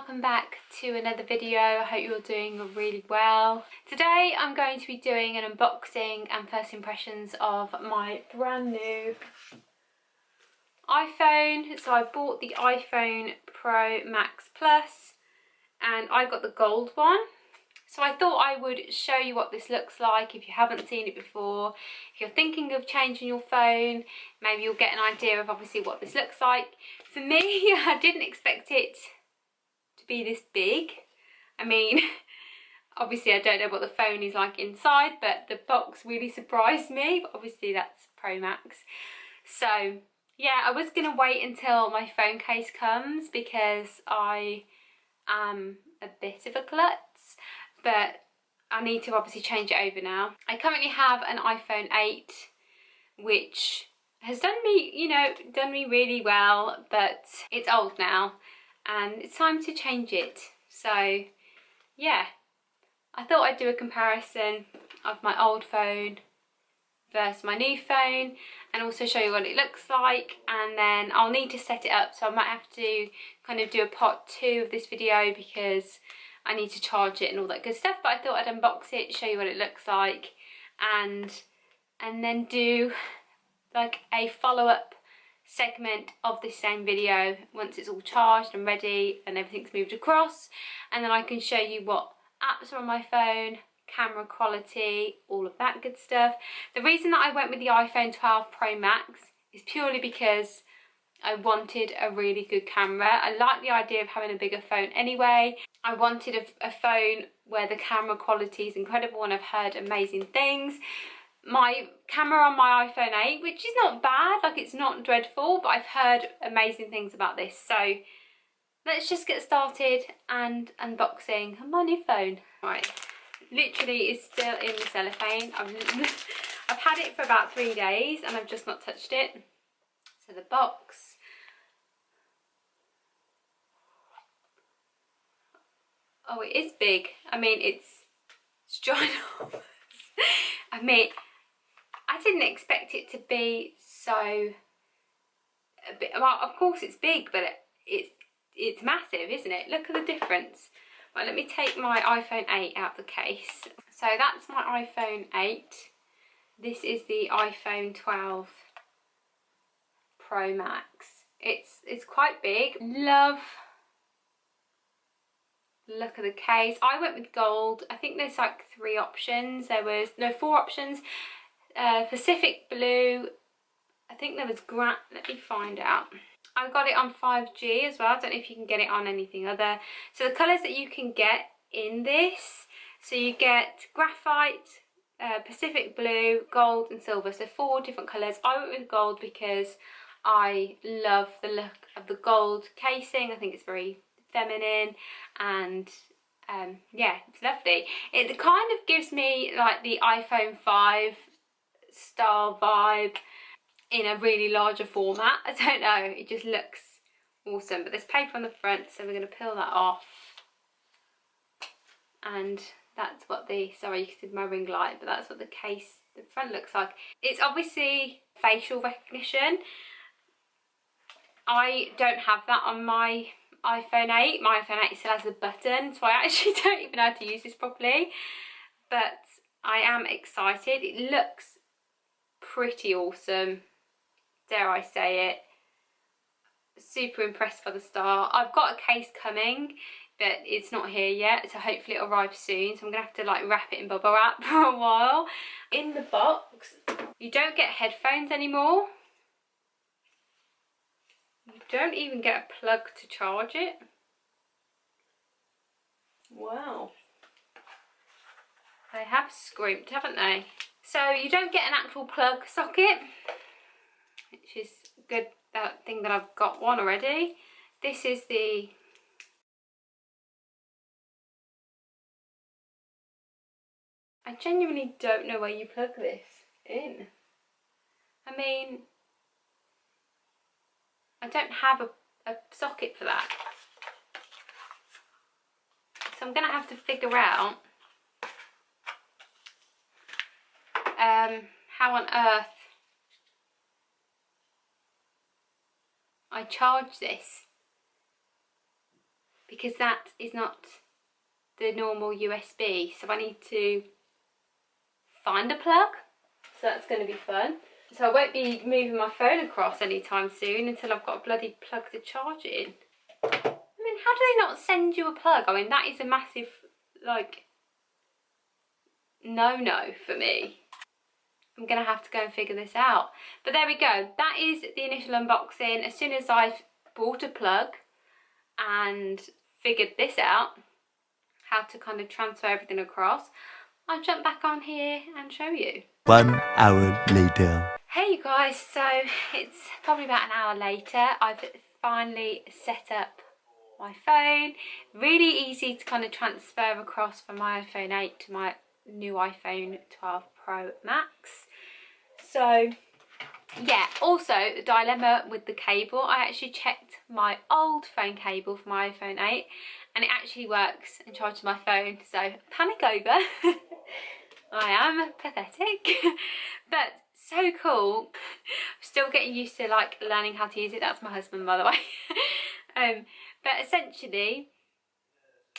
welcome back to another video. I hope you're doing really well. Today I'm going to be doing an unboxing and first impressions of my brand new iPhone. So I bought the iPhone Pro Max Plus and I got the gold one. So I thought I would show you what this looks like if you haven't seen it before. If you're thinking of changing your phone, maybe you'll get an idea of obviously what this looks like. For me, I didn't expect it to be this big. I mean, obviously I don't know what the phone is like inside, but the box really surprised me. But obviously that's Pro Max. So yeah, I was going to wait until my phone case comes because I am a bit of a klutz. But I need to obviously change it over now. I currently have an iPhone 8, which has done me really well, but it's old now and it's time to change it. So yeah, I thought I'd do a comparison of my old phone versus my new phone and also show you what it looks like, and then I'll need to set it up, so I might have to kind of do a part 2 of this video because I need to charge it and all that good stuff. But I thought I'd unbox it, show you what it looks like, and then do like a follow-up segment of this same video once it's all charged and ready and everything's moved across, and then I can show you what apps are on my phone, camera quality, all of that good stuff. The reason that I went with the iPhone 12 Pro Max is purely because I wanted a really good camera. I like the idea of having a bigger phone anyway. I wanted a phone where the camera quality is incredible, and I've heard amazing things. My camera on my iPhone 8, which is not bad, like it's not dreadful, but I've heard amazing things about this. So let's just get started and unboxing my new phone. Right, literally it's still in the cellophane. I've had it for about 3 days and I've just not touched it. So the box. Oh, it is big. I mean, it's ginormous. I mean, I didn't expect it to be so big. Well, of course it's big, but it's massive, isn't it? Look at the difference. Right, let me take my iPhone 8 out of the case. So that's my iPhone 8. This is the iPhone 12 Pro Max. It's quite big. Look at the case. I went with gold. I think there's like 3 options. There was, no, 4 options. Pacific blue. I think there was let me find out. I got it on 5G as well. I don't know if you can get it on anything other. So the colours that you can get in this, so you get graphite, Pacific blue, gold and silver. So 4 different colours. I went with gold because I love the look of the gold casing. I think it's very feminine and yeah, it's lovely. It kind of gives me like the iPhone 5 style vibe in a really larger format. I don't know, it just looks awesome. But there's paper on the front, so we're going to peel that off, and that's what the, sorry you can see my ring light, but that's what the case, the front looks like. It's obviously facial recognition. I don't have that on my iPhone 8. My iPhone 8 still has a button, so I actually don't even know how to use this properly, but I am excited. It looks pretty awesome, dare I say it. Super impressed by the start. I've got a case coming, but it's not here yet, so hopefully it'll arrive soon. So I'm gonna have to like wrap it in bubble wrap for a while. In the box, you don't get headphones anymore. You don't even get a plug to charge it. Wow. They have scrimped, haven't they? So you don't get an actual plug socket, which is a good thing that I've got one already. This is the... I genuinely don't know where you plug this in. I mean, I don't have a socket for that. So I'm going to have to figure out how on earth I charge this. because that is not the normal USB, so I need to find a plug, so that's going to be fun. So I won't be moving my phone across anytime soon until I've got a bloody plug to charge it in. I mean, how do they not send you a plug? I mean, that is a massive, like, no-no for me. I'm going to have to go and figure this out. But there we go. That is the initial unboxing. As soon as I've bought a plug and figured this out, how to kind of transfer everything across, I'll jump back on here and show you. 1 hour later. Hey you guys, so it's probably about an hour later. I've finally set up my phone. Really easy to kind of transfer across from my iPhone 8 to my new iPhone 12 Pro Max. So yeah, also the dilemma with the cable, I actually checked my old phone cable for my iPhone 8 and it actually works and charges my phone, so panic over. I am pathetic, but so cool. Still getting used to like learning how to use it. That's my husband, by the way. But essentially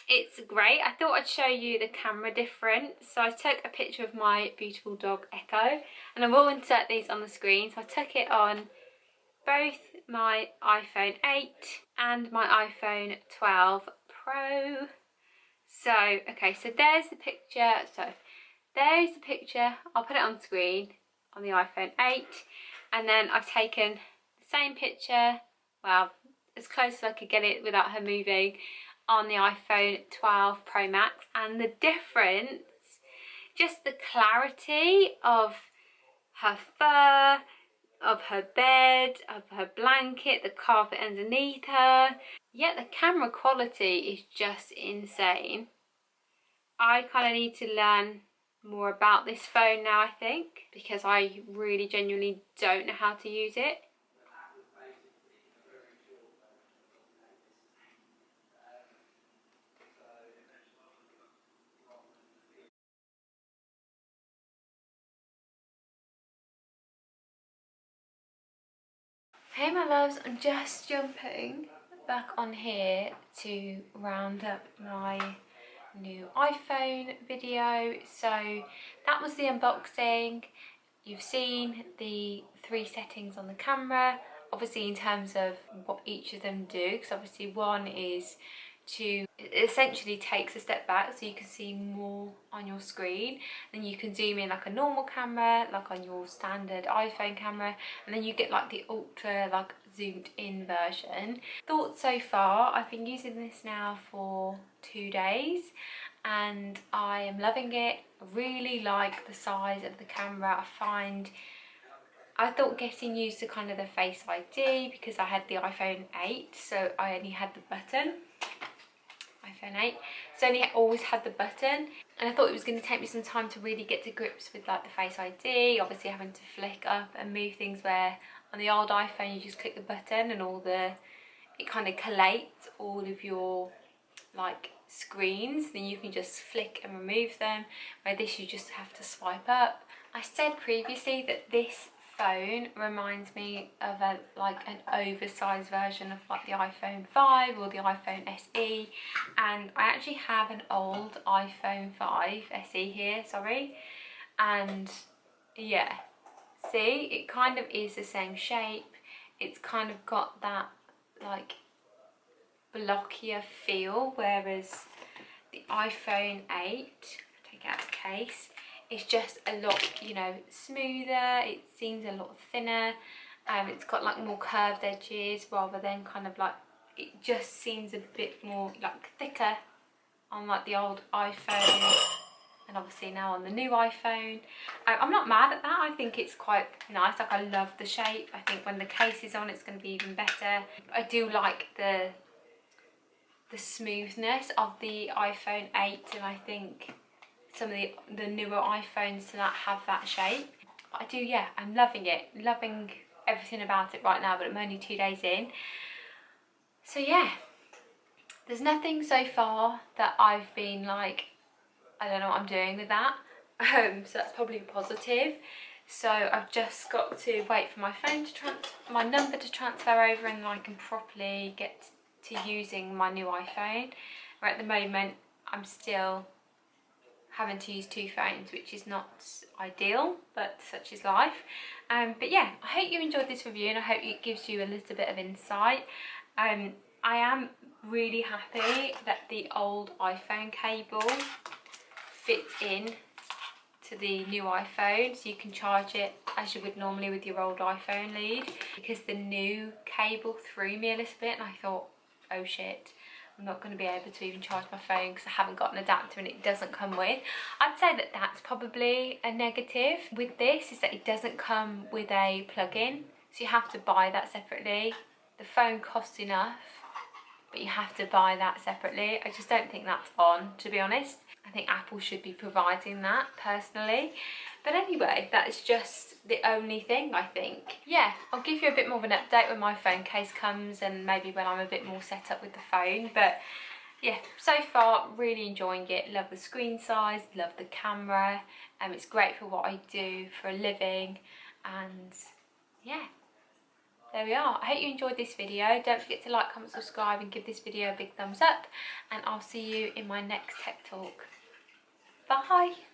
it's great. I thought I'd show you the camera difference. So I took a picture of my beautiful dog Echo, and I will insert these on the screen. So I took it on both my iPhone 8 and my iPhone 12 Pro. So okay, so there's the picture. So there's the picture. I'll put it on screen on the iPhone 8, and then I've taken the same picture, well, as close as I could get it without her moving, on the iPhone 12 Pro Max. And the difference, just the clarity of her fur, of her bed, of her blanket, the carpet underneath her. Yeah, the camera quality is just insane. I kind of need to learn more about this phone now, I think, because I really genuinely don't know how to use it. Hey my loves, I'm just jumping back on here to round up my new iPhone video. So that was the unboxing. You've seen the 3 settings on the camera, obviously in terms of what each of them do, because obviously one is to, it essentially takes a step back so you can see more on your screen. Then you can zoom in like a normal camera, like on your standard iPhone camera, and then you get like the ultra like zoomed in version. Thoughts so far, I've been using this now for 2 days and I am loving it. I really like the size of the camera. I thought getting used to kind of the Face ID, because I had the iPhone 8, so I only had the button. iPhone 8, so I always had the button, and I thought it was going to take me some time to really get to grips with like the Face ID, obviously having to flick up and move things, where on the old iPhone you just click the button and it kind of collates all of your like screens, then you can just flick and remove them, where this you just have to swipe up. I said previously that this phone reminds me of like an oversized version of like the iPhone 5 or the iPhone SE, and I actually have an old iPhone 5 SE here, sorry, and yeah, see, it kind of is the same shape. It's kind of got that like blockier feel, whereas the iPhone 8, take out the case, is just a lot, you know, smoother. It seems a lot thinner. It's got like more curved edges rather than kind of like, it just seems a bit more like thicker on like the old iPhone, and obviously now on the new iPhone. I'm not mad at that. I think it's quite nice. Like, I love the shape. I think when the case is on, it's going to be even better. I do like the smoothness of the iPhone 8, and I think some of the newer iPhones do not have that shape. But I do, yeah, I'm loving it, loving everything about it right now, but I'm only 2 days in. So yeah, there's nothing so far that I've been like, I don't know what I'm doing with that, so that's probably a positive. So I've just got to wait for my phone to my number to transfer over, and then I can properly get to using my new iPhone, where at the moment I'm still having to use 2 phones, which is not ideal, but such is life. But yeah, I hope you enjoyed this review and I hope it gives you a little bit of insight. I am really happy that the old iPhone cable fits in to the new iPhone, so you can charge it as you would normally with your old iPhone lead, because the new cable threw me a little bit and I thought, oh shit, I'm not going to be able to even charge my phone because I haven't got an adapter and it doesn't come with. I'd say that that's probably a negative with this, is that it doesn't come with a plug-in, so you have to buy that separately. The phone costs enough, but you have to buy that separately. I just don't think that's on, to be honest. I think Apple should be providing that personally. But anyway, that is just the only thing, I think. Yeah, I'll give you a bit more of an update when my phone case comes and maybe when I'm a bit more set up with the phone. But yeah, so far really enjoying it. Love the screen size, love the camera. It's great for what I do for a living, and yeah. There we are. I hope you enjoyed this video. Don't forget to like, comment, subscribe and give this video a big thumbs up, and I'll see you in my next tech talk. Bye!